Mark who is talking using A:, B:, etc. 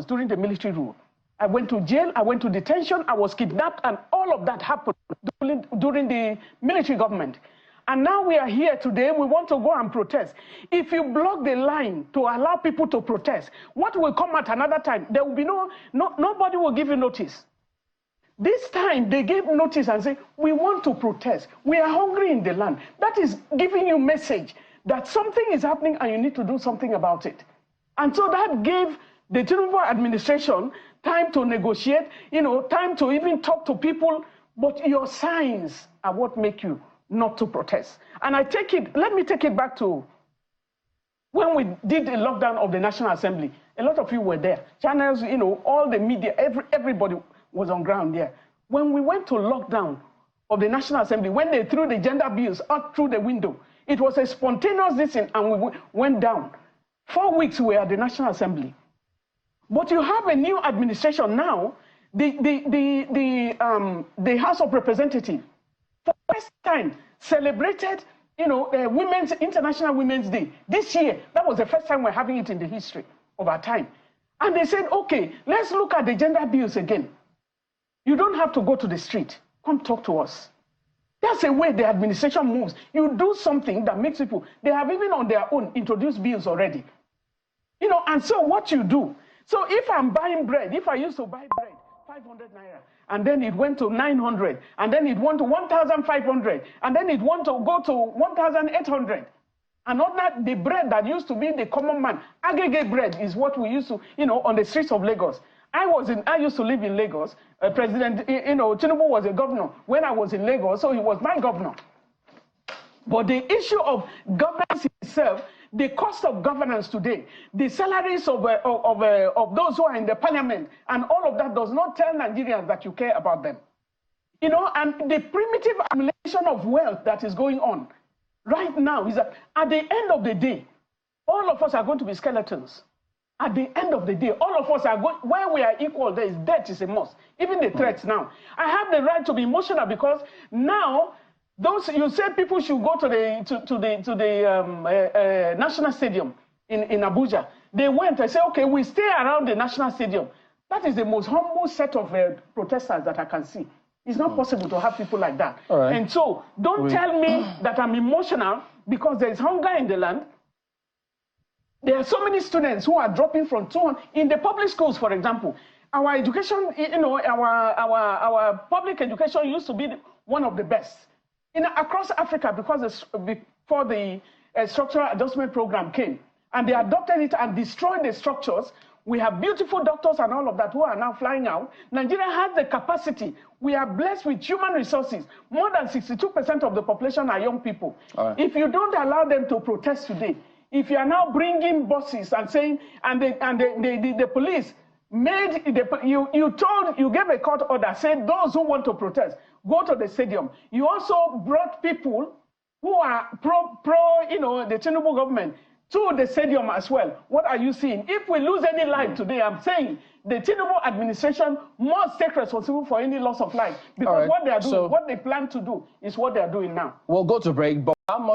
A: during the military rule. I went to jail, I went to detention, I was kidnapped, and all of that happened during the military government. And now we are here today, we want to go and protest. If you block the line to allow people to protest, what will come at another time? There will be nobody will give you notice. This time they gave notice and say, we want to protest. We are hungry in the land. That is giving you a message that something is happening and you need to do something about it. And so that gave the Tinubu administration time to negotiate, time to even talk to people, but your signs are what make you not to protest. And let me take it back to when we did the lockdown of the National Assembly. A lot of you were there. Channels, all the media, everybody was on ground there. When we went to lockdown of the National Assembly, when they threw the gender bills out through the window, it was a spontaneous decision and we went down. 4 weeks we were at the National Assembly. But you have a new administration now, the House of Representatives, for the first time, celebrated, International Women's Day. This year, that was the first time we're having it in the history of our time. And they said, okay, let's look at the gender bills again. You don't have to go to the street. Come talk to us. That's the way the administration moves. You do something that makes people, they have even on their own introduced bills already. And so what you do, so if I'm buying bread, if I used to buy bread, 500 naira, and then it went to 900, and then it went to 1,500, and then it went to go to 1,800. And not that the bread that used to be the common man, aggregate bread is what we used to, on the streets of Lagos. I used to live in Lagos. President, Tinubu was a governor when I was in Lagos, so he was my governor. But the issue of governance itself, the cost of governance today, the salaries of those who are in the parliament, and all of that does not tell Nigerians that you care about them. And the primitive accumulation of wealth that is going on right now is that at the end of the day, all of us are going to be skeletons. At the end of the day, all of us are going, where we are equal, there is death is a must. Even the threats now. I have the right to be emotional because now, you said people should go to the National Stadium in Abuja. They went and said, okay, we stay around the National Stadium. That is the most humble set of protesters that I can see. It's not possible to have people like that. Right. And so don't tell me that I'm emotional because there is hunger in the land. There are so many students who are dropping from 200 in the public schools, for example. Our education, our public education used to be one of the best. Across Africa, because before the structural adjustment program came, and they adopted it and destroyed the structures, we have beautiful doctors and all of that who are now flying out. Nigeria has the capacity. We are blessed with human resources. More than 62% of the population are young people. Right. If you don't allow them to protest today, if you are now bringing buses and saying, and the police made, you gave a court order, said those who want to protest, go to the stadium. You also brought people who are pro the Tinubu government to the stadium as well. What are you seeing? If we lose any life today, I'm saying the Tinubu administration must take responsibility for any loss of life. Because what they are doing, what they plan to do is what they are doing now.
B: We'll go to break, but how much